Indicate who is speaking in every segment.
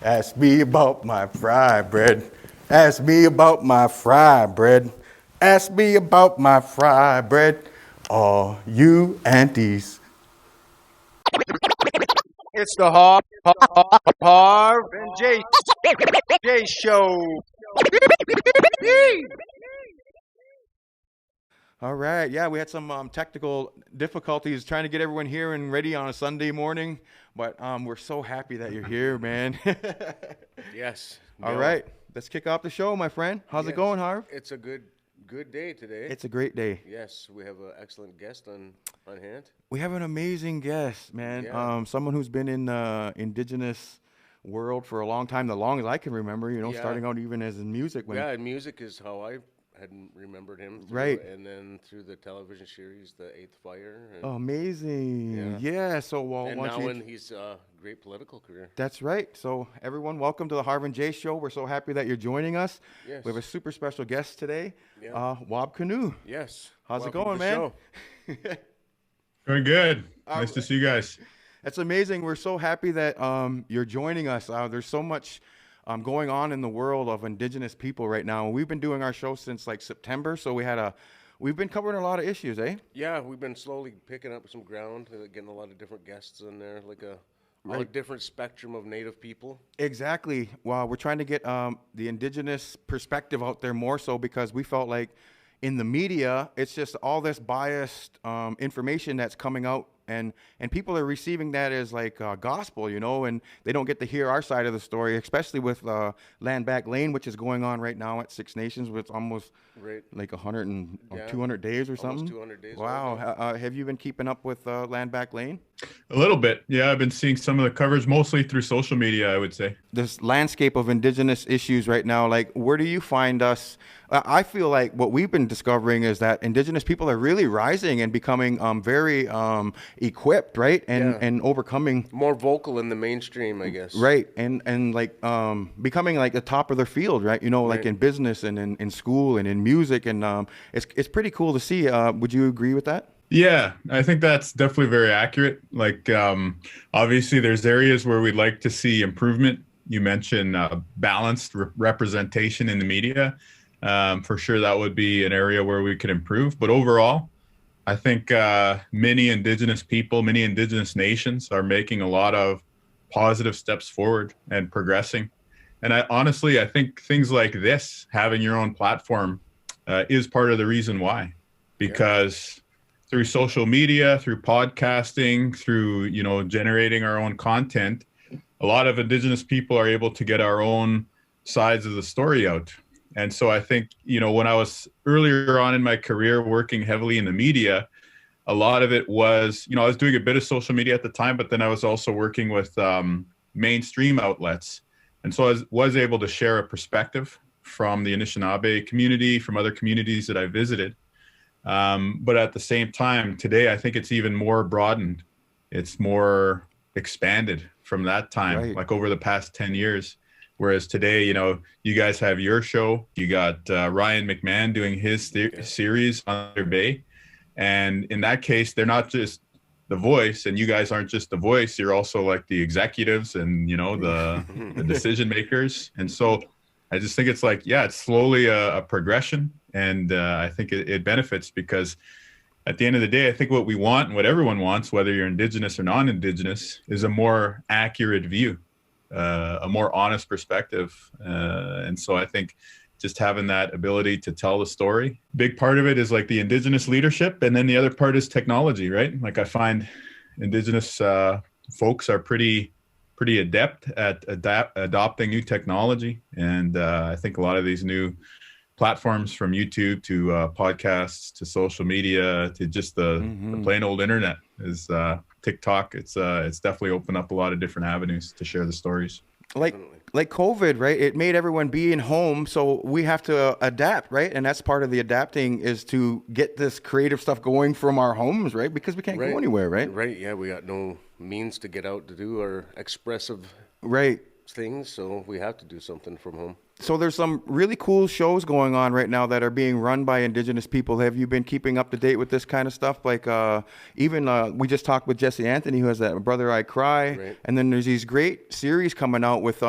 Speaker 1: Ask me about my fry bread. Ask me about my fry bread. Ask me about my fry bread. All you aunties.
Speaker 2: It's the Harv N Jace show.
Speaker 1: All right. Yeah, we had some technical difficulties trying to get everyone here and ready on a Sunday morning, but we're so happy that you're here, man.
Speaker 2: Yes.
Speaker 1: All
Speaker 2: Bill.
Speaker 1: right. Let's kick off the show, my friend. How's it
Speaker 2: Yes.
Speaker 1: going, Harv?
Speaker 2: It's a good day today.
Speaker 1: It's a great day.
Speaker 2: Yes, we have an excellent guest on hand.
Speaker 1: We have an amazing guest, man.
Speaker 2: Yeah.
Speaker 1: Someone who's been in the indigenous world for a long time, the longest I can remember,
Speaker 2: Yeah.
Speaker 1: starting out even as in music.
Speaker 2: Yeah, and music is how I had remembered him.
Speaker 1: Right.
Speaker 2: And then through the television series, The Eighth Fire. And,
Speaker 1: Oh, amazing. Yeah. So, well,
Speaker 2: and
Speaker 1: why
Speaker 2: now
Speaker 1: don't you...
Speaker 2: in his great political career.
Speaker 1: That's right. So, everyone, welcome to the Harv N Jace show. We're so happy that you're joining us.
Speaker 2: Yes.
Speaker 1: We have a super special guest today,
Speaker 2: Yeah.
Speaker 1: Wab Kinew.
Speaker 2: Yes.
Speaker 1: How's it
Speaker 2: Welcome
Speaker 1: going,
Speaker 2: to the
Speaker 1: man?
Speaker 2: show.
Speaker 3: Doing good. Nice to see you guys.
Speaker 1: That's amazing. We're so happy that you're joining us. There's so much going on in the world of Indigenous people right now. We've been doing our show since like September, so we've been covering a lot of issues, eh?
Speaker 2: Yeah, we've been slowly picking up some ground, getting a lot of different guests in there, like a different spectrum of Native people.
Speaker 1: Exactly. Well, we're trying to get the Indigenous perspective out there more so because we felt like in the media, it's just all this biased information that's coming out. And people are receiving that as like gospel, and they don't get to hear our side of the story, especially with Land Back Lane, which is going on right now at Six Nations with almost like 100 and 200 days or something.
Speaker 2: Almost 200 days.
Speaker 1: Wow. Have you been keeping up with Land Back Lane?
Speaker 3: A little bit. Yeah, I've been seeing some of the coverage, mostly through social media, I would say.
Speaker 1: This landscape of Indigenous issues right now, like where do you find us? I feel like what we've been discovering is that Indigenous people are really rising and becoming very equipped, right? And overcoming.
Speaker 2: More vocal in the mainstream, I guess.
Speaker 1: Right. And like becoming like the top of their field, right? Like in business and in school and in music. And it's pretty cool to see. Would you agree with that?
Speaker 3: Yeah, I think that's definitely very accurate. Like, obviously, there's areas where we'd like to see improvement. You mentioned balanced representation in the media. For sure, that would be an area where we could improve. But overall, I think many Indigenous people, many Indigenous nations are making a lot of positive steps forward and progressing. And I think things like this, having your own platform, is part of the reason why. Because through social media, through podcasting, through, generating our own content, a lot of Indigenous people are able to get our own sides of the story out. And so I think, when I was earlier on in my career working heavily in the media, a lot of it was, I was doing a bit of social media at the time, but then I was also working with mainstream outlets. And so I was able to share a perspective from the Anishinaabe community, from other communities that I visited. But at the same time, today, I think it's even more broadened. It's more expanded from that time, like over the past 10 years. Whereas today, you guys have your show. You got Ryan McMahon doing his series on their Bay. And in that case, they're not just the voice, and you guys aren't just the voice. You're also like the executives and, the decision makers. And so I just think it's like, it's slowly a progression. And I think it benefits because at the end of the day, I think what we want and what everyone wants, whether you're Indigenous or non-Indigenous, is a more accurate view, a more honest perspective. And so I think just having that ability to tell the story, big part of it is like the Indigenous leadership. And then the other part is technology, right? Like I find Indigenous folks are pretty adept at adopting new technology. And I think a lot of these new platforms from YouTube to podcasts to social media to just the plain old internet is TikTok. It's definitely opened up a lot of different avenues to share the stories.
Speaker 1: Like COVID, right? It made everyone be in home, so we have to adapt, right? And that's part of the adapting is to get this creative stuff going from our homes, right? Because we can't go anywhere, right?
Speaker 2: Right. Yeah, we got no means to get out to do our expressive things, so we have to do something from home.
Speaker 1: So there's some really cool shows going on right now that are being run by Indigenous people. Have you been keeping up to date with this kind of stuff? Like we just talked with Jesse Anthony, who has that Brother I Cry.
Speaker 2: Right.
Speaker 1: And then there's these great series coming out with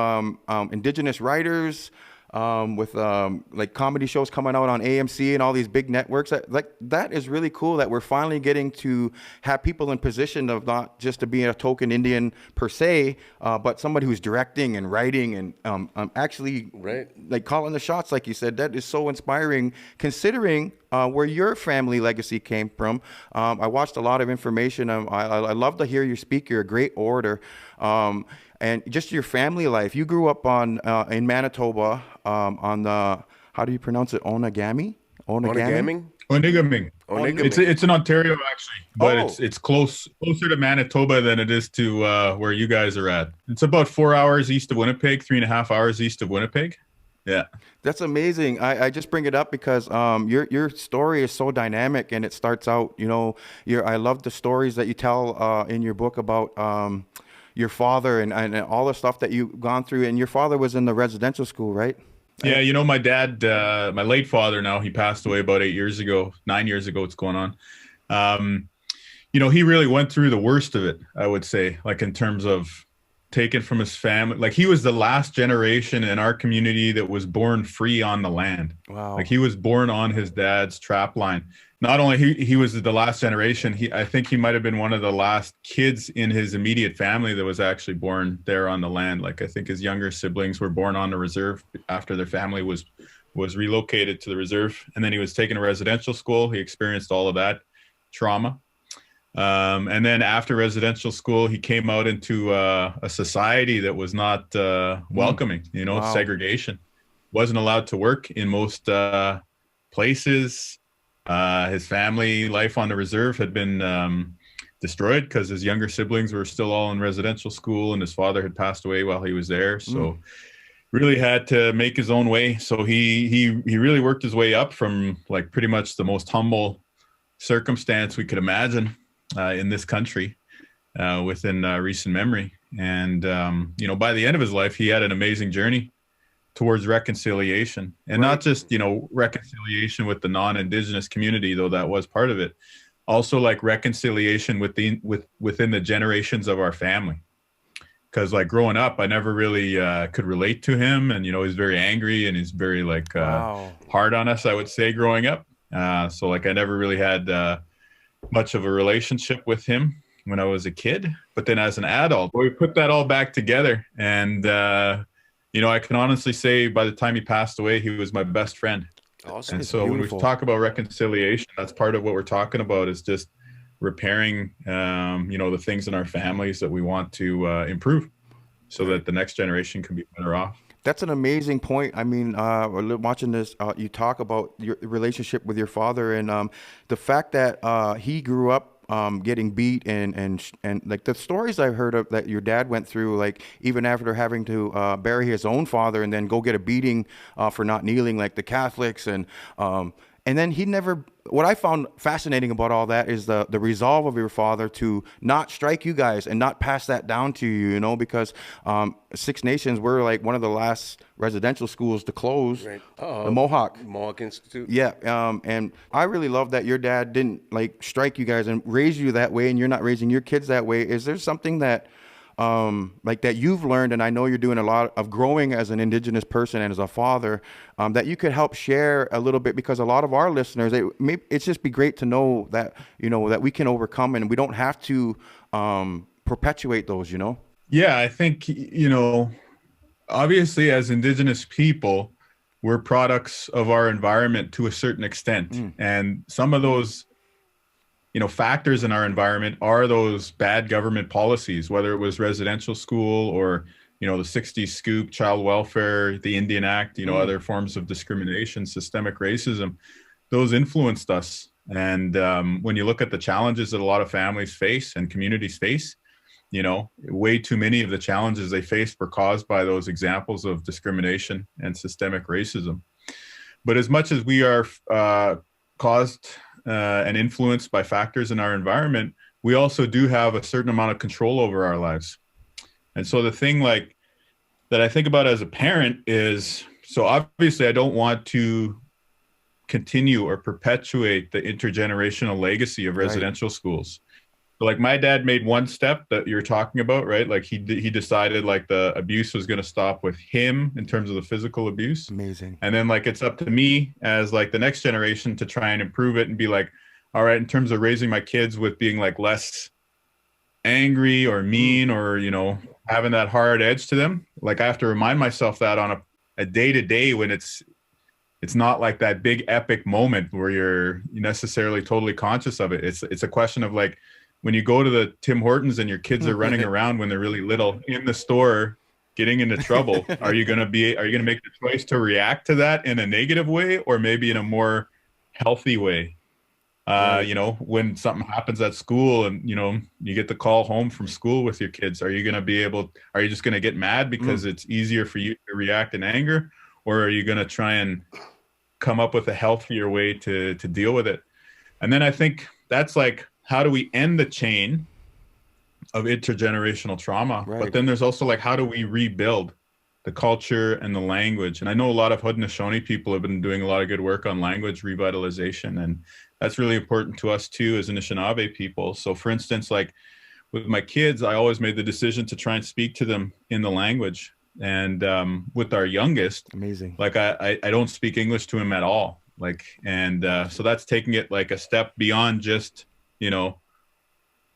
Speaker 1: Indigenous writers, with like comedy shows coming out on AMC and all these big networks. That is really cool that we're finally getting to have people in position of not just to be a token Indian per se, but somebody who's directing and writing and actually
Speaker 2: Right.
Speaker 1: like calling the shots, like you said. That is so inspiring, considering where your family legacy came from. I watched a lot of information. I love to hear you speak. You're a great orator. And just your family life. You grew up in Manitoba on the, how do you pronounce it? Onagami?
Speaker 2: Onagaming?
Speaker 3: Onigaming.
Speaker 2: Onagaming.
Speaker 3: It's in Ontario actually, but
Speaker 1: Oh.
Speaker 3: it's closer to Manitoba than it is to where you guys are at. It's about 4 hours east of Winnipeg, 3.5 hours east of Winnipeg. Yeah.
Speaker 1: That's amazing. I just bring it up because your story is so dynamic, and it starts out, I love the stories that you tell in your book about your father and all the stuff that you've gone through. And your father was in the residential school, right?
Speaker 3: Yeah, my dad, my late father now, he passed away about 9 years ago, it's going on. He really went through the worst of it, I would say, like in terms of taken from his family. Like he was the last generation in our community that was born free on the land.
Speaker 1: Wow.
Speaker 3: Like he was born on his dad's trap line. Not only he was the last generation, I think he might have been one of the last kids in his immediate family that was actually born there on the land. Like I think his younger siblings were born on the reserve after their family was relocated to the reserve. And then he was taken to residential school. He experienced all of that trauma. And then after residential school, he came out into a society that was not welcoming,
Speaker 1: Wow.
Speaker 3: segregation. Wasn't allowed to work in most places. His family life on the reserve had been destroyed because his younger siblings were still all in residential school, and his father had passed away while he was there. So really had to make his own way. So he really worked his way up from like pretty much the most humble circumstance we could imagine in this country within recent memory. And, by the end of his life, he had an amazing journey towards reconciliation, and not just, reconciliation with the non-Indigenous community, though that was part of it. Also like reconciliation within the generations of our family. Because like growing up, I never really could relate to him. And, he's very angry and he's very like hard on us, I would say, growing up. So like I never really had much of a relationship with him when I was a kid. But then as an adult, we put that all back together. And, I can honestly say by the time he passed away, he was my best friend.
Speaker 2: Awesome.
Speaker 3: And so when we talk about reconciliation, that's part of what we're talking about, is just repairing, the things in our families that we want to improve so that the next generation can be better off.
Speaker 1: That's an amazing point. I mean, watching this, you talk about your relationship with your father, and the fact that he grew up getting beat and like the stories I've heard of that your dad went through, like even after having to bury his own father and then go get a beating for not kneeling like the Catholics, and then he never. What I found fascinating about all that is the resolve of your father to not strike you guys and not pass that down to you, because Six Nations were like one of the last residential schools to close.
Speaker 2: Right.
Speaker 1: The Mohawk
Speaker 2: Institute.
Speaker 1: Yeah, and I really love that your dad didn't like strike you guys and raise you that way, and you're not raising your kids that way. Is there something that like that you've learned, and I know you're doing a lot of growing as an Indigenous person and as a father, that you could help share a little bit? Because a lot of our listeners, it's just be great to know that, that we can overcome and we don't have to perpetuate those,
Speaker 3: Yeah, I think, obviously as Indigenous people, we're products of our environment to a certain extent. And some of those factors in our environment are those bad government policies, whether it was residential school or, the 60s scoop, child welfare, the Indian Act, other forms of discrimination, systemic racism. Those influenced us. And when you look at the challenges that a lot of families face and communities face, way too many of the challenges they faced were caused by those examples of discrimination and systemic racism. But as much as we are caused and influenced by factors in our environment, we also do have a certain amount of control over our lives. And so the thing, like, that I think about as a parent is, so obviously I don't want to continue or perpetuate the intergenerational legacy of residential schools. So like my dad made one step that you're talking about, right? Like he decided like the abuse was going to stop with him in terms of the physical abuse.
Speaker 1: Amazing.
Speaker 3: And then like it's up to me as like the next generation to try and improve it and be like, all right, in terms of raising my kids with being like less angry or mean or, you know, having that hard edge to them. Like I have to remind myself that on a day-to-day when it's not like that big epic moment where you're necessarily totally conscious of it. It's a question of like, when you go to the Tim Hortons and your kids are running around when they're really little in the store getting into trouble, are you going to make the choice to react to that in a negative way or maybe in a more healthy way? Right. You know, when something happens at school and, you know, you get the call home from school with your kids, are you just going to get mad because it's easier for you to react in anger, or are you going to try and come up with a healthier way to deal with it? And then I think that's like, how do we end the chain of intergenerational trauma? Right. But then there's also like, how do we rebuild the culture and the language? And I know a lot of Haudenosaunee people have been doing a lot of good work on language revitalization, and that's really important to us too as Anishinaabe people. So for instance, like with my kids, I always made the decision to try and speak to them in the language. And with our youngest, amazing, like I don't speak English to him at all. Like, and so that's taking it like a step beyond just, you know,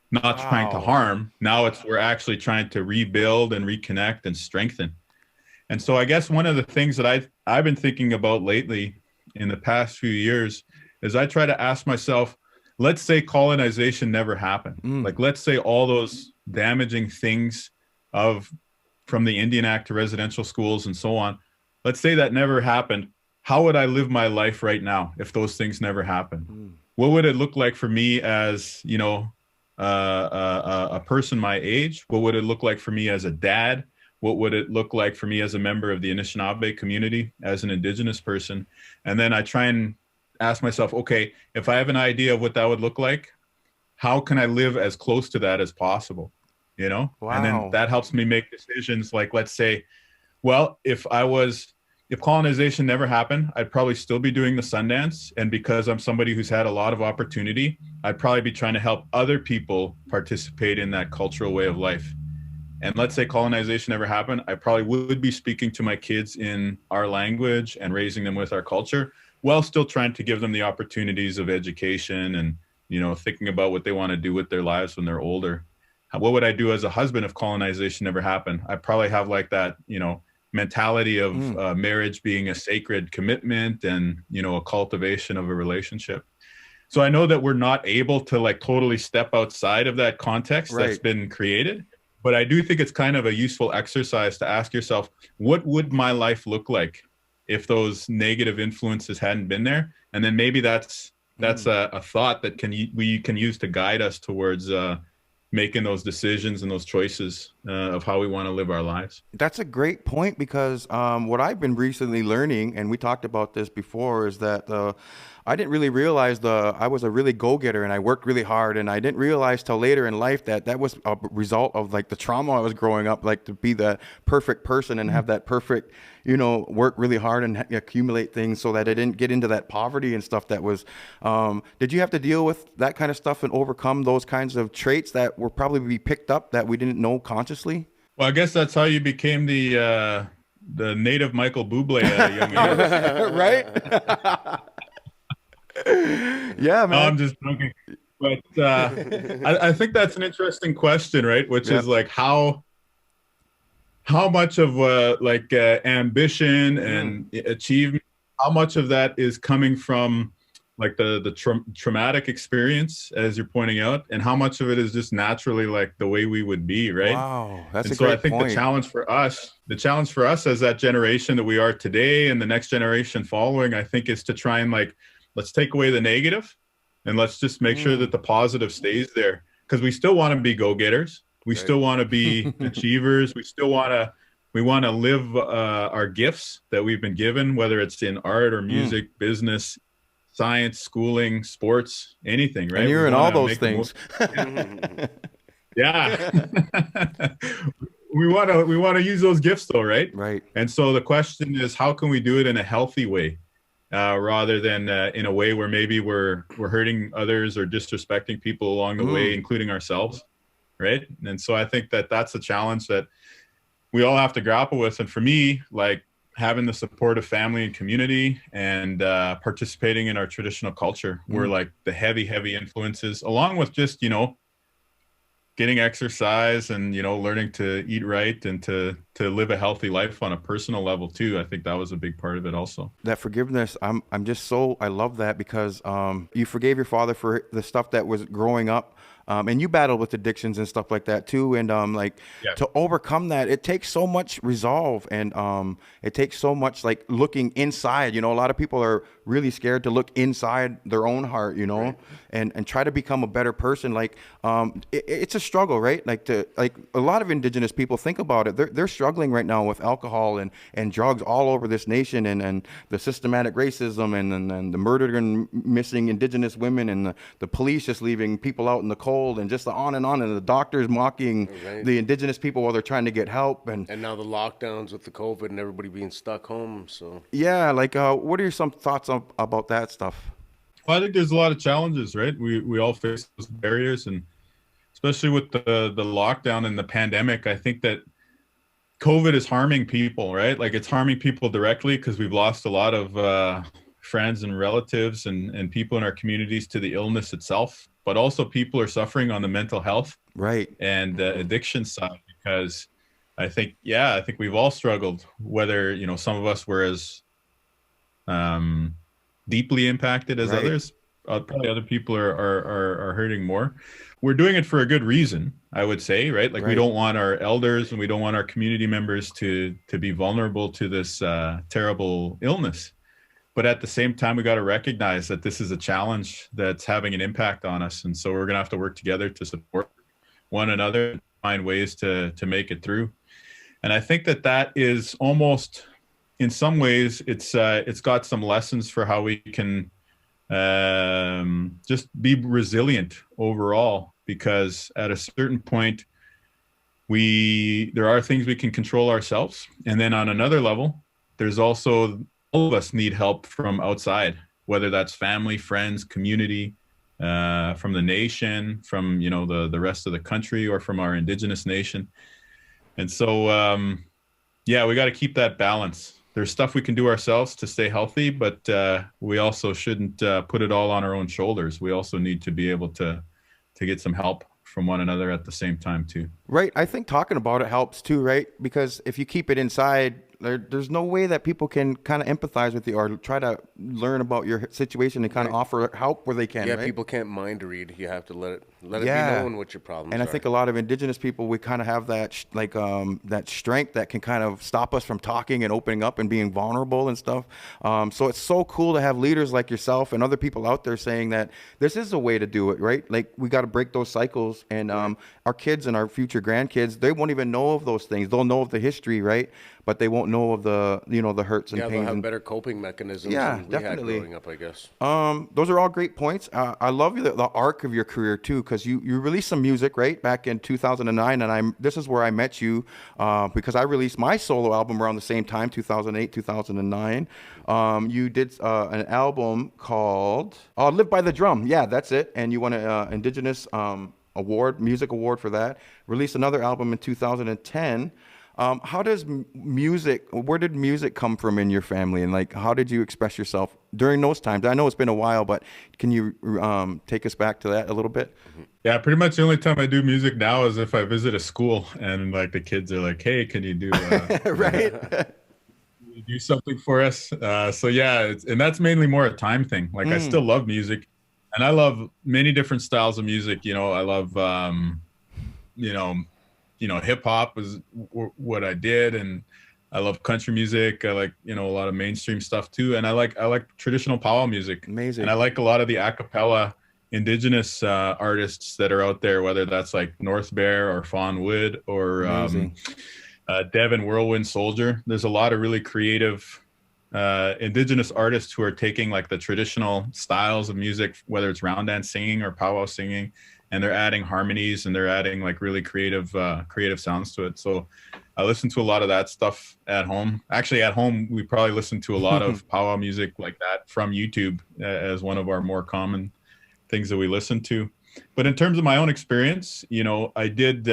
Speaker 3: not trying to harm. Now we're actually trying to rebuild and reconnect and strengthen. And so I guess one of the things that I've been thinking about lately in the past few years is I try to ask myself, let's say colonization never happened. Like, let's say all those damaging things from the Indian Act to residential schools and so on, let's say that never happened. How would I live my life right now if those things never happened? What would it look like for me as, you know, a person my age? What would it look like for me as a dad? What would it look like for me as a member of the Anishinaabe community, as an Indigenous person? And then I try and ask myself, okay, if I have an idea of what that would look like, how can I live as close to that as possible? You know? Wow. And then that helps me make decisions like, let's say, well, if colonization never happened, I'd probably still be doing the Sundance. And because I'm somebody who's had a lot of opportunity, I'd probably be trying to help other people participate in that cultural way of life. And let's say colonization never happened, I probably would be speaking to my kids in our language and raising them with our culture, while still trying to give them the opportunities of education and, you know, thinking about what they want to do with their lives when they're older. What would I do as a husband if colonization never happened? I probably have like that, you know, mentality of marriage being a sacred commitment and, you know, a cultivation of a relationship. So I know that we're not able to like totally step outside of that context that's been created, but I do think it's kind of a useful exercise to ask yourself, what would my life look like if those negative influences hadn't been there? And then maybe that's a thought that we can use to guide us towards making those decisions and those choices of how we want to live our lives.
Speaker 1: That's a great point, because what I've been recently learning, and we talked about this before, is that I didn't really realize I was a really go-getter and I worked really hard, and I didn't realize till later in life that was a result of like the trauma I was growing up, like to be the perfect person and have that perfect, you know, work really hard and accumulate things so that I didn't get into that poverty and stuff that was, did you have to deal with that kind of stuff and overcome those kinds of traits that were probably be picked up that we didn't know consciously?
Speaker 3: Well, I guess that's how you became the native Michael Bublé at a young age.
Speaker 1: Right? Yeah, man.
Speaker 3: No, I'm just joking. But I think that's an interesting question, right? Which is like how much of ambition and achievement, how much of that is coming from like the traumatic experience, as you're pointing out, and how much of it is just naturally like the way we would be, right?
Speaker 1: Wow, that's
Speaker 3: a great point. So I think the challenge for us as that generation that we are today and the next generation following, I think, is to try and like, let's take away the negative and let's just make sure that the positive stays there, because we still want to be go-getters. We still want to be achievers. We want to live our gifts that we've been given, whether it's in art or music, business, science, schooling, sports, anything, right?
Speaker 1: And you're in all those things.
Speaker 3: Yeah. we want to use those gifts though, right?
Speaker 1: Right.
Speaker 3: And so the question is, how can we do it in a healthy way, rather than in a way where maybe we're hurting others or disrespecting people along the way, including ourselves, right? And so I think that that's a challenge that we all have to grapple with. And for me, like having the support of family and community and participating in our traditional culture were like the heavy influences, along with just, you know, getting exercise and, you know, learning to eat right and to live a healthy life on a personal level too. I think that was a big part of it also.
Speaker 1: That forgiveness, I love that, because you forgave your father for the stuff that was growing up. And you battled with addictions and stuff like that too. And to overcome that, it takes so much resolve, and it takes so much like looking inside. You know, a lot of people are really scared to look inside their own heart, you know, and try to become a better person. Like it's a struggle, right? Like a lot of Indigenous people, think about it. They're struggling right now with alcohol and drugs all over this nation, and the systematic racism and the murdered and missing Indigenous women, and the police just leaving people out in the cold, and just on, and the doctors mocking the Indigenous people while they're trying to get help. And
Speaker 2: now the lockdowns with the COVID and everybody being stuck home. So
Speaker 1: yeah, like what are some thoughts about that stuff?
Speaker 3: Well, I think there's a lot of challenges, right? We all face those barriers, and especially with the lockdown and the pandemic, I think that COVID is harming people, right? Like it's harming people directly because we've lost a lot of friends and relatives and people in our communities to the illness itself, but also people are suffering on the mental health and addiction side, because I think we've all struggled, whether, you know, some of us were as deeply impacted as others. Probably other people are hurting more. We're doing it for a good reason, I would say, right? Like we don't want our elders and we don't want our community members to be vulnerable to this terrible illness. But at the same time, we got to recognize that this is a challenge that's having an impact on us. And so we're going to have to work together to support one another and find ways to make it through. And I think that is almost, in some ways, it's got some lessons for how we can just be resilient overall, because at a certain point, there are things we can control ourselves. And then on another level, there's also, all of us need help from outside, whether that's family, friends, community, from the nation, from, you know, the rest of the country, or from our Indigenous nation. And so, we got to keep that balance. There's stuff we can do ourselves to stay healthy, but we also shouldn't put it all on our own shoulders. We also need to be able to get some help from one another at the same time too.
Speaker 1: Right. I think talking about it helps too, right? Because if you keep it inside, there's no way that people can kind of empathize with you or try to learn about your situation and kind of offer help where they can.
Speaker 2: Yeah,
Speaker 1: right?
Speaker 2: people can't mind read. You have to let it be known what your problems are.
Speaker 1: And I think a lot of Indigenous people, we kind of have that that strength that can kind of stop us from talking and opening up and being vulnerable and stuff. So it's so cool to have leaders like yourself and other people out there saying that this is a way to do it, right? Like we got to break those cycles, and our kids and our future grandkids, they won't even know of those things. They'll know of the history, right? But they won't know of the, the hurts and pains.
Speaker 2: Yeah, they'll have better coping mechanisms than we had growing up, I guess.
Speaker 1: Those are all great points. I love the arc of your career too, because you released some music, right, back in 2009, and this is where I met you, because I released my solo album around the same time, 2008, 2009. You did an album called Live by the Drum. Yeah, that's it. And you won an Indigenous music award for that. Released another album in 2010. How does where did music come from in your family, and like how did you express yourself during those times? I know it's been a while, but can you take us back to that a little bit?
Speaker 3: Yeah, pretty much the only time I do music now is if I visit a school and like the kids are like, "Hey, can you do do something for us?" So yeah, and that's mainly more a time thing. Like I still love music, and I love many different styles of music. You know, I love hip hop was what I did, and I love country music. I like, a lot of mainstream stuff too. And I like traditional powwow music.
Speaker 1: Amazing.
Speaker 3: And I like a lot of the a cappella Indigenous artists that are out there, whether that's like North Bear or Fawn Wood or Devin Whirlwind Soldier. There's a lot of really creative Indigenous artists who are taking like the traditional styles of music, whether it's round dance singing or powwow singing, and they're adding harmonies and they're adding like really creative sounds to it. So I listen to a lot of that stuff at home. Actually, at home, we probably listen to a lot of powwow music like that from YouTube as one of our more common things that we listen to. But in terms of my own experience, you know, I did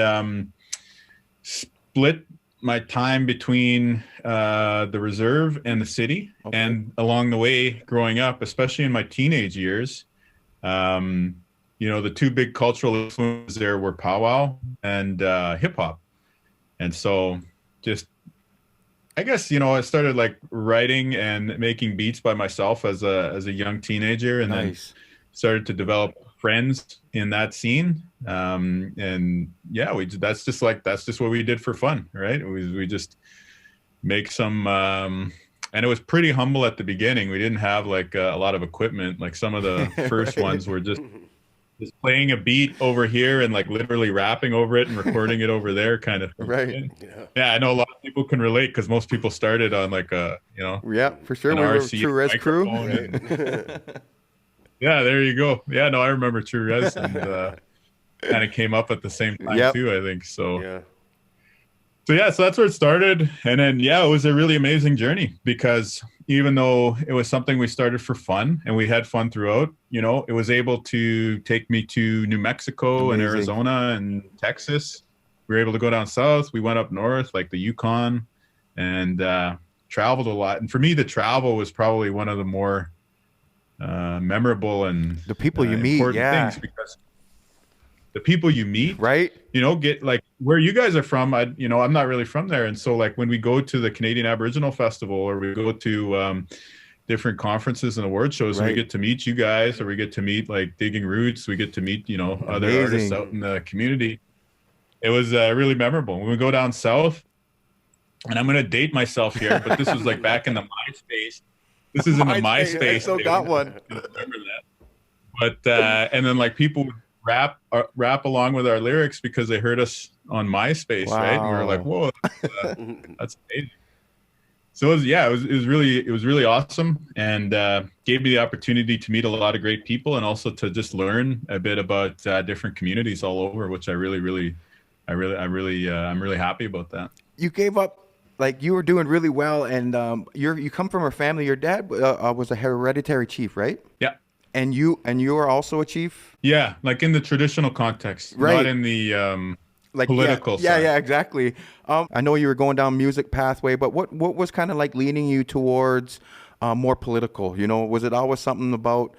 Speaker 3: split my time between the reserve and the city. Okay. And along the way, growing up, especially in my teenage years, you know, the two big cultural influences there were powwow and hip hop. And so just, I guess, you know, I started like writing and making beats by myself as a young teenager, and then started to develop friends in that scene. And yeah, that's just what we did for fun, right? We just make some, and it was pretty humble at the beginning. We didn't have like a lot of equipment. Like some of the first ones were just playing a beat over here and like literally rapping over it and recording it over there kind of thing.
Speaker 1: Right.
Speaker 3: Yeah, I know a lot of people can relate because most people started on like a, you know.
Speaker 1: Yeah, for sure. We were True Res crew.
Speaker 3: Yeah, there you go. Yeah, no, I remember True Res, and kind of came up at the same time too, I think. So yeah, so that's where it started. And then, yeah, it was a really amazing journey because even though it was something we started for fun and we had fun throughout, you know, it was able to take me to New Mexico and Arizona and Texas. We were able to go down south. We went up north, like the Yukon, and traveled a lot. And for me, the travel was probably one of the more memorable and
Speaker 1: the people you meet,
Speaker 3: things, because the people you meet,
Speaker 1: right?
Speaker 3: You know, get like where you guys are from. I'm not really from there, and so like when we go to the Canadian Aboriginal Festival or we go to different conferences and award shows, we get to meet you guys, or we get to meet like Digging Roots. We get to meet, you know, other artists out in the community. It was really memorable. When we go down south, and I'm gonna date myself here, but this was like back in the MySpace. This is in the MySpace.
Speaker 1: I still got one.
Speaker 3: Remember that. But and then like people would rap along with our lyrics because they heard us on MySpace, right? And we were like, whoa, that's amazing. So it was really awesome, and gave me the opportunity to meet a lot of great people, and also to just learn a bit about different communities all over, which I'm really happy about that.
Speaker 1: You gave up. Like you were doing really well, and you come from a family. Your dad was a hereditary chief, right?
Speaker 3: Yeah.
Speaker 1: And you are also a chief.
Speaker 3: Yeah, like in the traditional context, not in the like political side.
Speaker 1: Yeah, exactly. I know you were going down music pathway, but what was kind of like leaning you towards more political? You know, was it always something about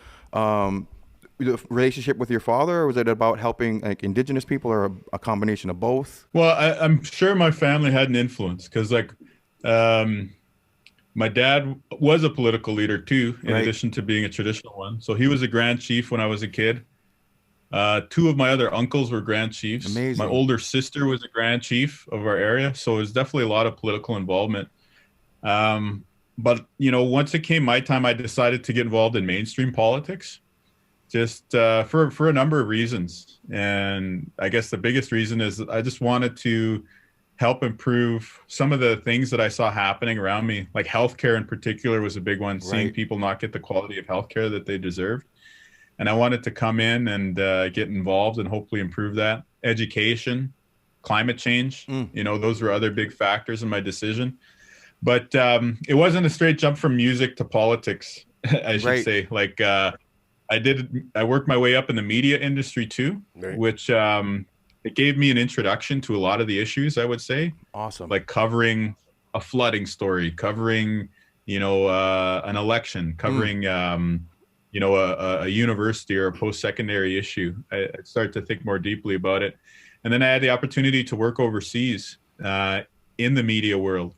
Speaker 1: the relationship with your father, or was it about helping like Indigenous people, or a combination of both?
Speaker 3: Well, I'm sure my family had an influence because like my dad was a political leader too, in addition to being a traditional one. So he was a Grand Chief when I was a kid. Two of my other uncles were Grand Chiefs.
Speaker 1: Amazing.
Speaker 3: My older sister was a Grand Chief of our area. So there's definitely a lot of political involvement. But, you know, once it came my time, I decided to get involved in mainstream politics, just for a number of reasons. And I guess the biggest reason is I just wanted to help improve some of the things that I saw happening around me, like healthcare in particular was a big one, seeing people not get the quality of healthcare that they deserved. And I wanted to come in and get involved and hopefully improve that. Education, climate change, you know, those were other big factors in my decision. But it wasn't a straight jump from music to politics, I should say. Like I worked my way up in the media industry too, which it gave me an introduction to a lot of the issues, I would say.
Speaker 1: Awesome.
Speaker 3: Like covering a flooding story, covering, you know, an election, covering, you know, a university or a post-secondary issue. I started to think more deeply about it. And then I had the opportunity to work overseas in the media world.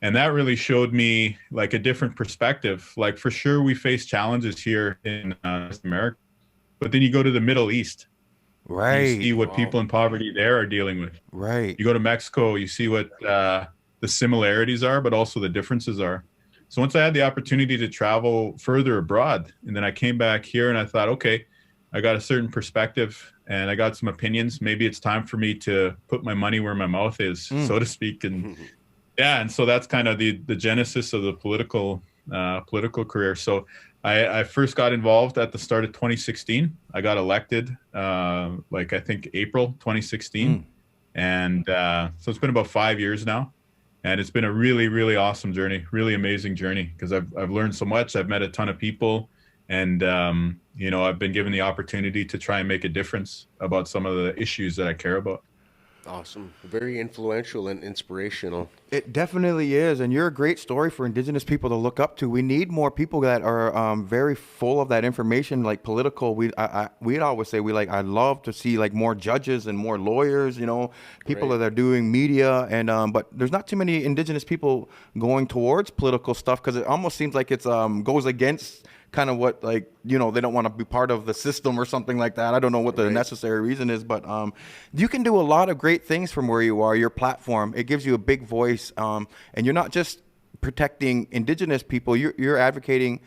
Speaker 3: And that really showed me like a different perspective. Like for sure we face challenges here in North America, but then you go to the Middle East. You see what people in poverty there are dealing with. You go to Mexico, you see what the similarities are, but also the differences are. So once I had the opportunity to travel further abroad, and then I came back here and I thought, okay, I got a certain perspective and I got some opinions. Maybe it's time for me to put my money where my mouth is, so to speak, and Yeah, and so that's kind of the genesis of the political career. So I first got involved at the start of 2016. I got elected, like I think April 2016, and so it's been about 5 years now, and it's been a really, really awesome journey, really amazing journey, because I've learned so much. I've met a ton of people, and you know, I've been given the opportunity to try and make a difference about some of the issues that I care about.
Speaker 2: Awesome. Very influential and inspirational.
Speaker 1: It definitely is, and you're a great story for Indigenous people to look up to. We need more people that are very full of that information, like political. We'd always say I'd love to see like more judges and more lawyers. You know, people
Speaker 2: Right.
Speaker 1: that are doing media, and but there's not too many Indigenous people going towards political stuff because it almost seems like it's goes against kind of what, like, you know, they don't want to be part of the system or something like that. I don't know what the
Speaker 2: Right.
Speaker 1: necessary reason is, but you can do a lot of great things from where you are. Your platform, it gives you a big voice, and you're not just protecting Indigenous people. You're advocating,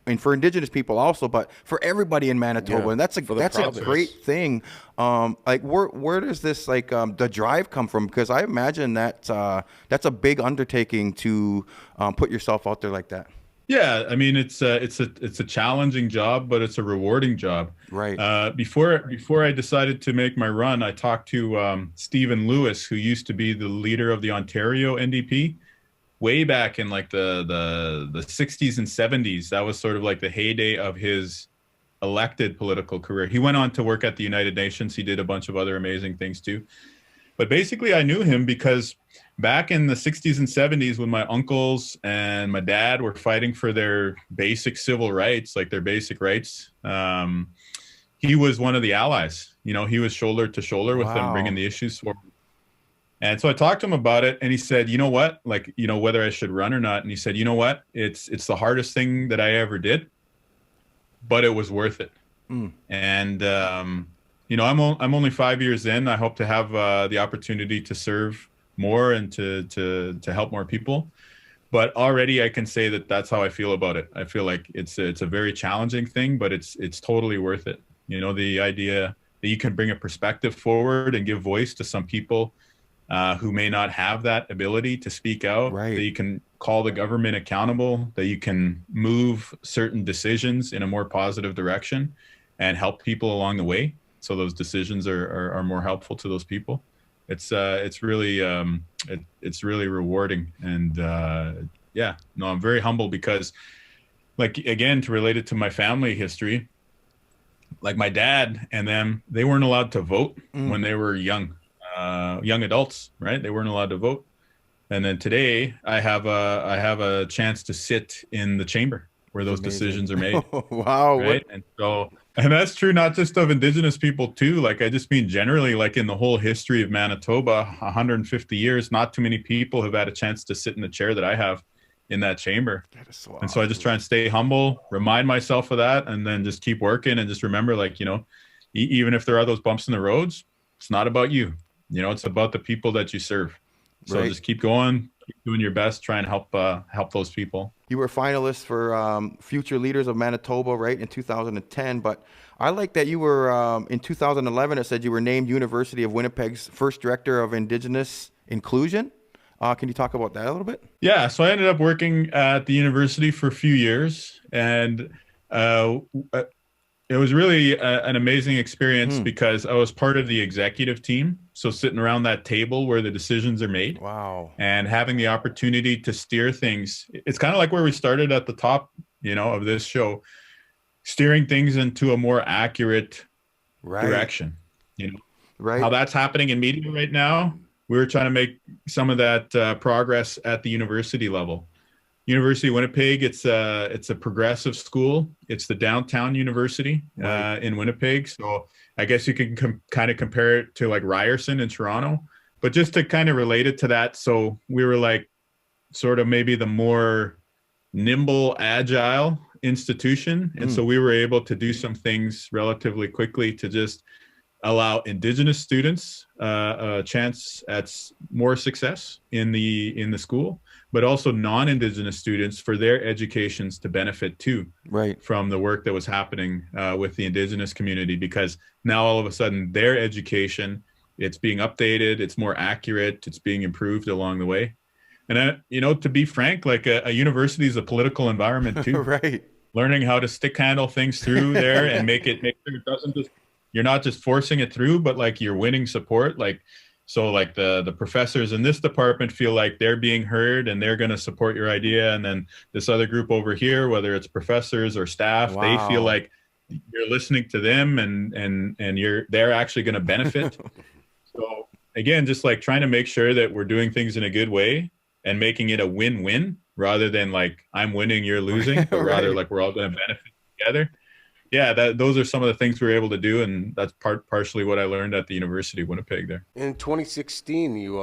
Speaker 1: and for Indigenous people also, but for everybody in Manitoba,
Speaker 2: Yeah,
Speaker 1: and that's a
Speaker 2: for the province.
Speaker 1: great thing. Like where does this like the drive come from? Because I imagine that that's a big undertaking to put yourself out there like that.
Speaker 3: Yeah, I mean, it's a challenging job, but it's a rewarding job.
Speaker 1: Right.
Speaker 3: Before I decided to make my run, I talked to Stephen Lewis, who used to be the leader of the Ontario NDP, way back in like the 60s and 70s. That was sort of like the heyday of his elected political career. He went on to work at the United Nations. He did a bunch of other amazing things too. But basically, I knew him because back in the 60s and 70s, when my uncles and my dad were fighting for their basic civil rights, like their basic rights, he was one of the allies. You know, he was shoulder to shoulder with them,
Speaker 1: Wow.
Speaker 3: bringing the issues forward. And so I talked to him about it, and he said, "You know what? Like, you know, whether I should run or not." And he said, "You know what? It's the hardest thing that I ever did, but it was worth it." And you know, I'm only 5 years in. I hope to have the opportunity to serve more and to help more people. But already I can say that that's how I feel about it. I feel like it's a very challenging thing, but it's totally worth it. You know, the idea that you can bring a perspective forward and give voice to some people who may not have that ability to speak out,
Speaker 1: Right.
Speaker 3: that you can call the government accountable, that you can move certain decisions in a more positive direction and help people along the way, so those decisions are more helpful to those people. It's really it's really rewarding. And yeah, no, I'm very humble because, like, again, to relate it to my family history, like my dad and them, they weren't allowed to vote when they were young adults, right? They weren't allowed to vote. And then today I have a chance to sit in the chamber where those decisions are made.
Speaker 1: Wow.
Speaker 3: Right. And that's true not just of Indigenous people too. Like, I just mean generally, like in the whole history of Manitoba, 150 years, not too many people have had a chance to sit in the chair that I have in that chamber.
Speaker 1: That is so
Speaker 3: And so I just try and stay humble, remind myself of that, and then just keep working and just remember, like, you know, even if there are those bumps in the roads, it's not about you. You know, it's about the people that you serve. So
Speaker 1: Right.
Speaker 3: just keep going, keep doing your best, try and help those people.
Speaker 1: You were finalist for Future Leaders of Manitoba, right, in 2010. But I like that you were in 2011. It said you were named University of Winnipeg's first director of Indigenous inclusion. Can you talk about that a little bit?
Speaker 3: Yeah, so I ended up working at the university for a few years, and it was really an amazing experience because I was part of the executive team. So sitting around that table where the decisions are made.
Speaker 1: Wow.
Speaker 3: And having the opportunity to steer things. It's kind of like where we started at the top, you know, of this show, steering things into a more accurate direction. You know,
Speaker 1: Right.
Speaker 3: how that's happening in media right now. We're trying to make some of that progress at the university level. University of Winnipeg, it's a progressive school. It's the downtown university in Winnipeg. So I guess you can kind of compare it to like Ryerson in Toronto. But just to kind of relate it to that, so we were like sort of maybe the more nimble, agile institution. And so we were able to do some things relatively quickly to just allow Indigenous students a chance at more success in the school, but also non-Indigenous students for their educations to benefit too,
Speaker 1: Right.
Speaker 3: from the work that was happening with the Indigenous community, because now all of a sudden their education, it's being updated, it's more accurate, it's being improved along the way. And, to be frank, like a university is a political environment too.
Speaker 1: Right.
Speaker 3: Learning how to stick handle things through there and make sure it doesn't just, you're not just forcing it through, but like you're winning support. So like the professors in this department feel like they're being heard and they're going to support your idea. And then this other group over here, whether it's professors or staff, they feel like you're listening to them and they're actually going to benefit. So again, just like trying to make sure that we're doing things in a good way and making it a win-win rather than like I'm winning, you're losing, but rather like we're all going to benefit together. Yeah, those are some of the things we were able to do, and that's partially what I learned at the University of Winnipeg there.
Speaker 2: In 2016, you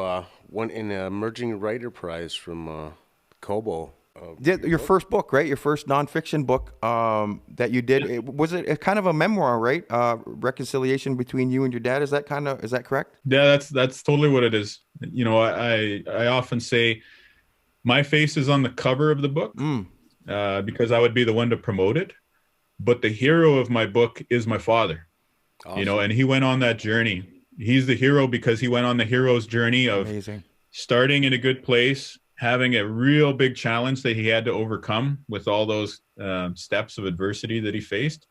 Speaker 2: won an Emerging Writer Prize from Kobo.
Speaker 1: Your first book, right? Your first nonfiction book that you did. Was it kind of a memoir, right? Reconciliation between you and your dad. Is that correct?
Speaker 3: Yeah, that's totally what it is. I often say my face is on the cover of the book because I would be the one to promote it. But the hero of my book is my father,
Speaker 2: Awesome.
Speaker 3: And he went on that journey. He's the hero because he went on the hero's journey of starting in a good place, having a real big challenge that he had to overcome with all those steps of adversity that he faced.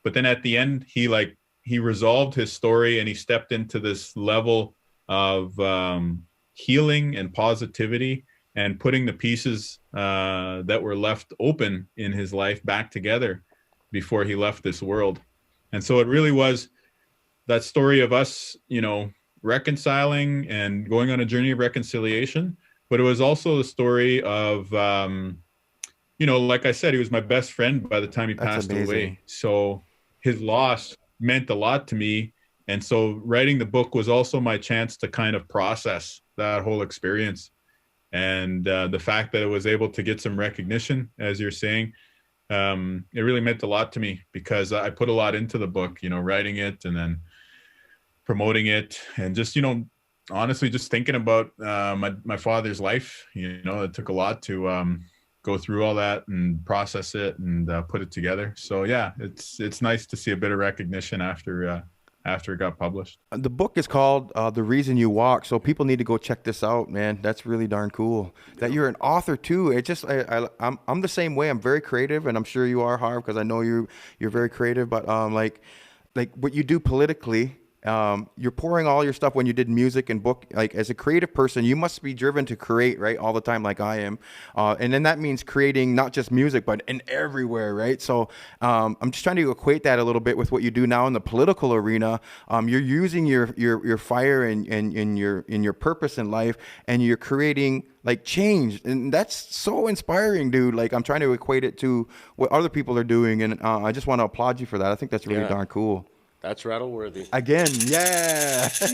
Speaker 3: But then at the end, he resolved his story and he stepped into this level of healing and positivity and putting the pieces that were left open in his life back together before he left this world. And so it really was that story of us, reconciling and going on a journey of reconciliation. But it was also the story of, like I said, he was my best friend by the time he passed away. So his loss meant a lot to me. And so writing the book was also my chance to kind of process that whole experience. And the fact that it was able to get some recognition, as you're saying, it really meant a lot to me because I put a lot into the book, writing it and then promoting it and just, honestly, just thinking about my father's life. It took a lot to go through all that and process it and put it together. So yeah, it's nice to see a bit of recognition after it got published.
Speaker 1: The book is called The Reason You Walk, so people need to go check this out, man. That's really darn cool. That you're an author too. It just I'm the same way. I'm very creative, and I'm sure you are, Harv, because I know you're very creative. But like what you do politically. You're pouring all your stuff when you did music and book. Like as a creative person, you must be driven to create, right, all the time, like I am. And then that means creating not just music, but in everywhere, right? So I'm just trying to equate that a little bit with what you do now in the political arena. You're using your fire and your purpose in life, and you're creating like change, and that's so inspiring, dude. Like I'm trying to equate it to what other people are doing, and I just want to applaud you for that. I think that's really darn cool.
Speaker 2: That's rattle-worthy.
Speaker 1: Again, yeah. So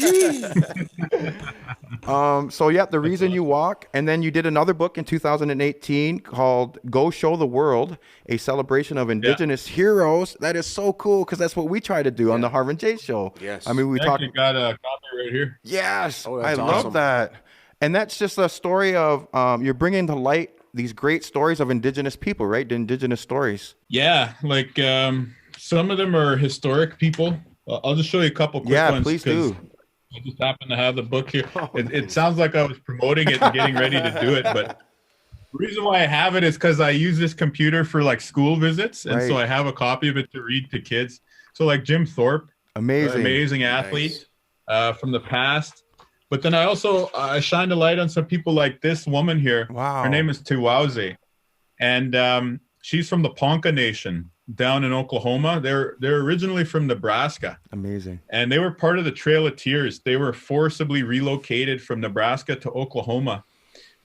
Speaker 1: yeah, The Reason You Walk. And then you did another book in 2018 called Go Show the World, a celebration of Indigenous heroes. That is so cool because that's what we try to do on the Harv N Jace show.
Speaker 2: Yes.
Speaker 1: I mean, we talked.
Speaker 3: You got a copy right here.
Speaker 1: Yes.
Speaker 2: Oh,
Speaker 1: I
Speaker 2: that's
Speaker 1: love
Speaker 2: awesome.
Speaker 1: that. And that's just a story of you're bringing to light these great stories of Indigenous people, right? The Indigenous stories.
Speaker 3: Yeah. Like, some of them are historic people. I'll just show you a couple quick ones.
Speaker 1: Yeah, please do.
Speaker 3: I just happen to have the book here. It sounds like I was promoting it and getting ready to do it, but the reason why I have it is because I use this computer for like school visits, and so I have a copy of it to read to kids. So like Jim Thorpe, amazing athlete from the past. But then I also shined a light on some people like this woman here.
Speaker 1: Wow.
Speaker 3: Her name is Tiwauze, and she's from the Ponca Nation down in Oklahoma. They're originally from Nebraska.
Speaker 1: Amazing. And
Speaker 3: they were part of the Trail of Tears. They were forcibly relocated from Nebraska to Oklahoma.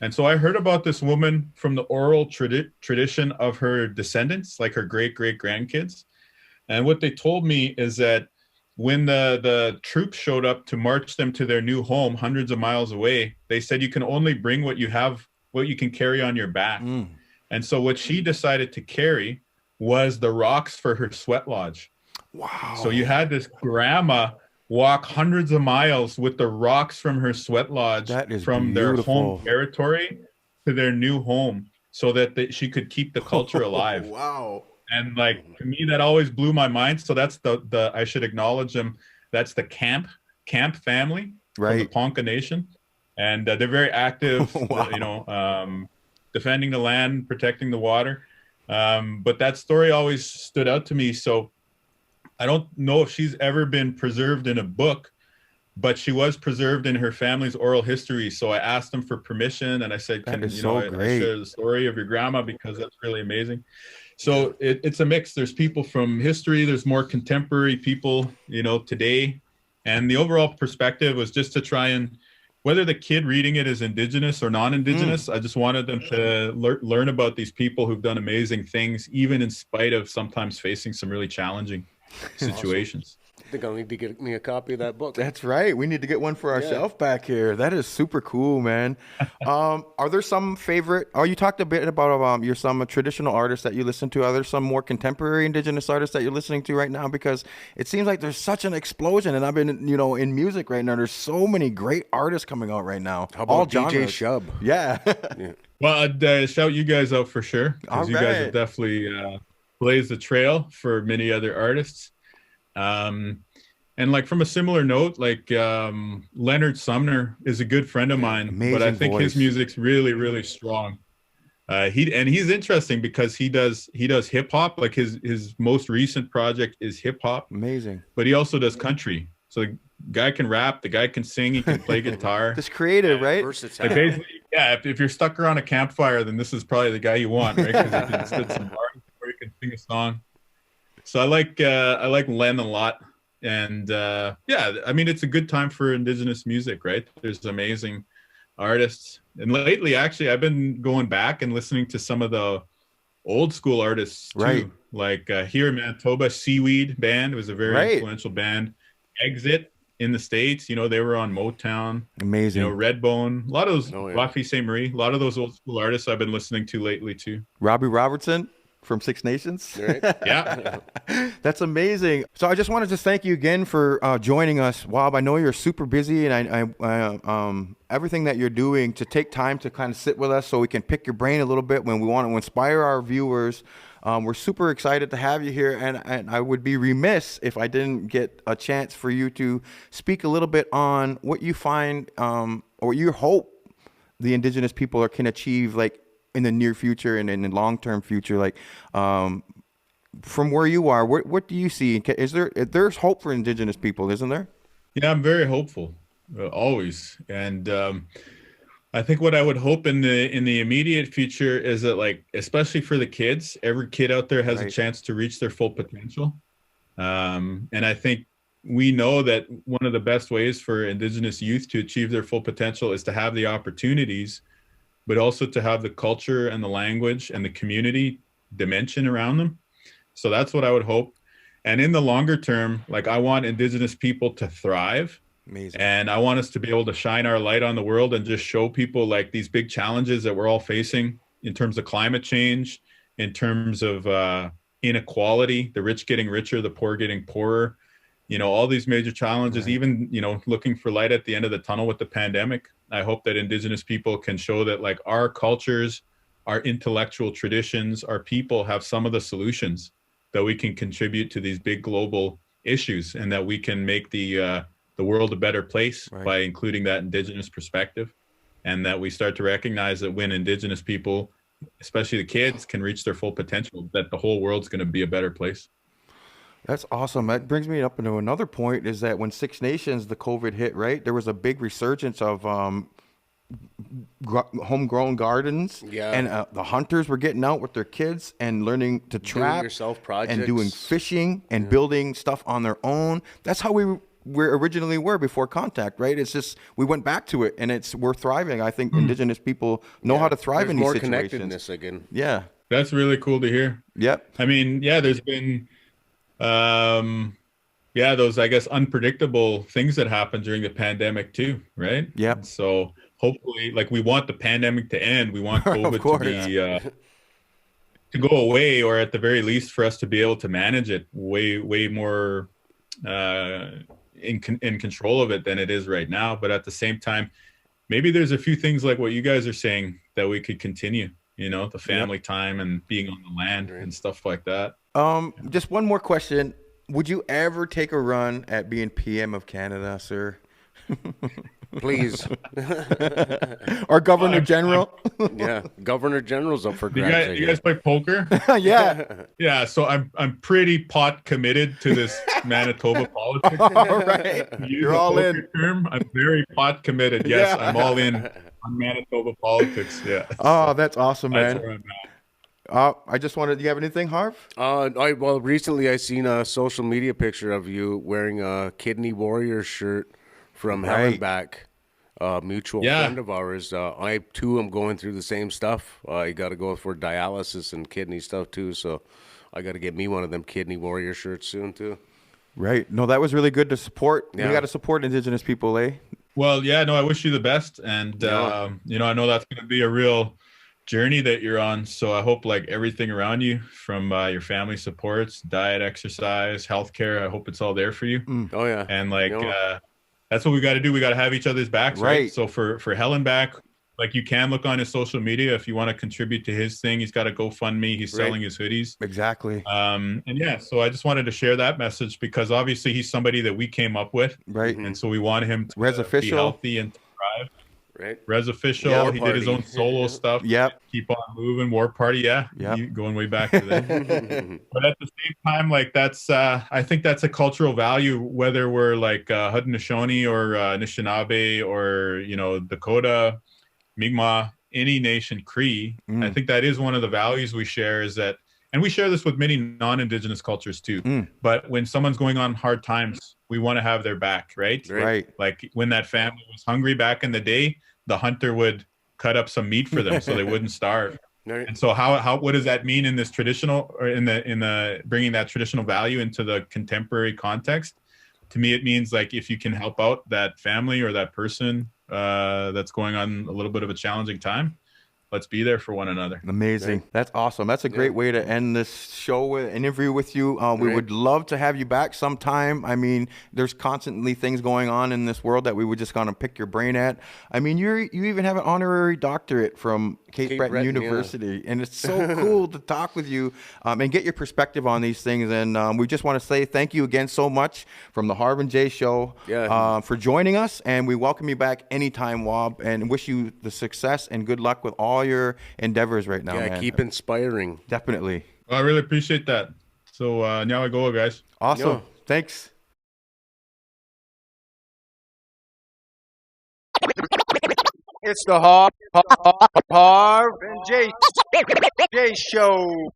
Speaker 3: And so I heard about this woman from the oral tradition of her descendants, like her great-great-grandkids. And what they told me is that when the troops showed up to march them to their new home hundreds of miles away, they said you can only bring what you have, what you can carry on your back. And so what she decided to carry was the rocks for her sweat lodge.
Speaker 1: Wow.
Speaker 3: So you had this grandma walk hundreds of miles with the rocks from her sweat lodge from their home territory to their new home so that she could keep the culture alive.
Speaker 2: Wow.
Speaker 3: And like, to me, that always blew my mind. So that's the I should acknowledge them. That's the Camp family, right? From the Ponca Nation. and they're very active.
Speaker 1: Wow.
Speaker 3: Defending the land, protecting the water. But that story always stood out to me. So I don't know if she's ever been preserved in a book, but she was preserved in her family's oral history. So I asked them for permission, and I said,
Speaker 1: That
Speaker 3: "Can
Speaker 1: is so
Speaker 3: I
Speaker 1: great.
Speaker 3: share the story of your grandma, because that's really amazing." So it's a mix. There's people from history. There's more contemporary people, today, and the overall perspective was just to try and, whether the kid reading it is Indigenous or non-Indigenous, I just wanted them to learn about these people who've done amazing things, even in spite of sometimes facing some really challenging situations.
Speaker 2: I think I'll need to get me a copy of that book.
Speaker 1: That's right. We need to get one for our shelf back here. That is super cool, man. Are there some favorite? Oh, you talked a bit about your some traditional artists that you listen to. Are there some more contemporary Indigenous artists that you're listening to right now? Because it seems like there's such an explosion, and I've been, in music right now. There's so many great artists coming out right now.
Speaker 2: How about
Speaker 1: all
Speaker 2: DJ
Speaker 1: genres.
Speaker 2: Shub?
Speaker 1: Yeah.
Speaker 3: Well, I'd shout you guys out for sure, because you guys have definitely blazed the trail for many other artists. And like from a similar note, like Leonard Sumner is a good friend of mine,
Speaker 1: Amazing
Speaker 3: but I think
Speaker 1: voice.
Speaker 3: his music's really, really strong. He's interesting because he does hip hop. Like his most recent project is hip hop,
Speaker 1: Amazing.
Speaker 3: but he also does country. So the guy can rap, the guy can sing, he can play guitar.
Speaker 1: Just creative, right?
Speaker 2: Versatile.
Speaker 3: Like basically, yeah. If you're stuck around a campfire, then this is probably the guy you want, right? Because he can spit some bars or he can sing a song. So I like Len a lot. And I mean, it's a good time for Indigenous music, right? There's amazing artists. And lately, actually, I've been going back and listening to some of the old school artists too.
Speaker 1: Right.
Speaker 3: Like here in Manitoba, Seaweed Band was a very influential band. Exit in the States, they were on Motown.
Speaker 1: Amazing.
Speaker 3: Redbone. A lot of those, Rafi St. Marie, a lot of those old school artists I've been listening to lately too.
Speaker 1: Robbie Robertson from Six Nations.
Speaker 2: Right?
Speaker 3: Yeah.
Speaker 1: That's amazing. So I just wanted to thank you again for joining us, Wab. I know you're super busy, and I everything that you're doing to take time to kind of sit with us so we can pick your brain a little bit when we want to inspire our viewers. We're super excited to have you here, and I would be remiss if I didn't get a chance for you to speak a little bit on what you find or you hope the Indigenous people can achieve, like in the near future and in the long-term future, like from where you are, what do you see? There's hope for Indigenous people, isn't there?
Speaker 3: Yeah, I'm very hopeful, always. And I think what I would hope in the immediate future is that, like, especially for the kids, every kid out there has a chance to reach their full potential. And I think we know that one of the best ways for Indigenous youth to achieve their full potential is to have the opportunities, but also to have the culture and the language and the community dimension around them. So that's what I would hope. And in the longer term, like, I want Indigenous people to thrive.
Speaker 1: Amazing.
Speaker 3: And I want us to be able to shine our light on the world and just show people, like, these big challenges that we're all facing in terms of climate change, in terms of inequality, the rich getting richer, the poor getting poorer, all these major challenges, even, looking for light at the end of the tunnel with the pandemic. I hope that Indigenous people can show that, like, our cultures, our intellectual traditions, our people have some of the solutions that we can contribute to these big global issues, and that we can make the world a better place by including that Indigenous perspective, and that we start to recognize that when Indigenous people, especially the kids, can reach their full potential, that the whole world's going to be a better place.
Speaker 1: That's awesome. That brings me up into another point, is that when Six Nations, the COVID hit, right, there was a big resurgence of homegrown gardens, and the hunters were getting out with their kids and learning to trap and doing fishing and building stuff on their own. That's how we originally were before contact, right? It's just we went back to it, and we're thriving. I think Indigenous people know how to thrive in these situations.
Speaker 2: More connectedness again.
Speaker 1: Yeah,
Speaker 3: that's really cool to hear.
Speaker 1: Yep.
Speaker 3: I mean, there's been those, I guess, unpredictable things that happened during the pandemic too, right?
Speaker 1: Yeah.
Speaker 3: So hopefully, like, we want the pandemic to end. We want COVID to be to go away, or at the very least for us to be able to manage it way more in control of it than it is right now. But at the same time, maybe there's a few things like what you guys are saying that we could continue, the family time and being on the land and stuff like that.
Speaker 1: Just one more question. Would you ever take a run at being PM of Canada, sir?
Speaker 2: Please.
Speaker 1: Or Governor General.
Speaker 2: Yeah, Governor General's up for
Speaker 3: You
Speaker 2: grabs.
Speaker 3: guys, you guys play poker?
Speaker 1: Yeah.
Speaker 3: Yeah, so I'm pretty pot committed to this Manitoba politics.
Speaker 1: All right.
Speaker 3: To use
Speaker 1: You're
Speaker 3: a
Speaker 1: all
Speaker 3: poker
Speaker 1: in.
Speaker 3: term, I'm very pot committed. Yes,
Speaker 1: Yeah.
Speaker 3: I'm all in on Manitoba politics. Yeah.
Speaker 1: Oh, that's awesome,
Speaker 3: That's
Speaker 1: man.
Speaker 3: where I'm at.
Speaker 1: I just wanted, do you have anything, Harv?
Speaker 2: Well, recently I seen a social media picture of you wearing a Kidney Warrior shirt from
Speaker 1: Right.
Speaker 2: Hellenbach, a mutual
Speaker 3: Yeah.
Speaker 2: friend of ours. I too am going through the same stuff. I got to go for dialysis and kidney stuff too, so I got to get me one of them Kidney Warrior shirts soon too.
Speaker 1: Right. No, that was really good to support.
Speaker 2: Yeah.
Speaker 1: We got to support Indigenous people, eh?
Speaker 3: Well, yeah, no, I wish you the best, and
Speaker 2: Yeah.
Speaker 3: I know that's going to be a real journey that you're on. So I hope like everything around you, from your family supports, diet, exercise, healthcare, I hope it's all there for you.
Speaker 2: Oh yeah,
Speaker 3: And like
Speaker 2: Yeah.
Speaker 3: that's what we got to do. We got to have each other's backs, right?
Speaker 1: Right.
Speaker 3: So for Hellenbach, like you can look on his social media if you want to contribute to his thing. He's got a GoFundMe. He's
Speaker 2: Right.
Speaker 3: selling his hoodies.
Speaker 1: Exactly.
Speaker 3: And yeah, so I just wanted to share that message because obviously he's somebody that we came up with,
Speaker 1: Right.
Speaker 3: and so we wanted him to
Speaker 1: Res
Speaker 3: be
Speaker 1: official.
Speaker 3: healthy and thrive.
Speaker 2: right.
Speaker 3: Res official.
Speaker 1: Yeah,
Speaker 3: he did his
Speaker 2: Party.
Speaker 3: own solo stuff.
Speaker 1: Yep.
Speaker 3: Keep on moving. War Party. Yeah.
Speaker 1: Yep.
Speaker 3: You going way back to that. But at the same time, like that's I think that's a cultural value, whether we're like Haudenosaunee or Anishinaabe or Dakota, Mi'kmaq, any nation, Cree. I think that is one of the values we share, is that, and we share this with many non-Indigenous cultures too. But when someone's going on hard times, we want to have their back, right?
Speaker 1: Right.
Speaker 3: Like when that family was hungry back in the day, the hunter would cut up some meat for them so they wouldn't starve.
Speaker 2: Right.
Speaker 3: And so how what does that mean in this traditional, or in the bringing that traditional value into the contemporary context? To me, it means like if you can help out that family or that person that's going on a little bit of a challenging time, let's be there for one another.
Speaker 1: Amazing.
Speaker 2: Right.
Speaker 1: That's awesome. That's a great way to end this show, interview with you. We
Speaker 2: Right.
Speaker 1: would love to have you back sometime. I mean, there's constantly things going on in this world that we would just kind of pick your brain at. I mean, you even have an honorary doctorate from Cape Breton
Speaker 2: Breton, yeah.
Speaker 1: University, and it's so cool to talk with you and get your perspective on these things. And we just want to say thank you again so much from the Harv N Jace Show for joining us, and we welcome you back anytime, Wab, and wish you the success and good luck with all your endeavors right now,
Speaker 2: Yeah,
Speaker 1: man.
Speaker 2: keep inspiring.
Speaker 1: Definitely.
Speaker 3: Well, I really appreciate that. So now I go, guys.
Speaker 1: Awesome.
Speaker 2: Yeah.
Speaker 1: Thanks.
Speaker 4: It's the Harv N Jace Show.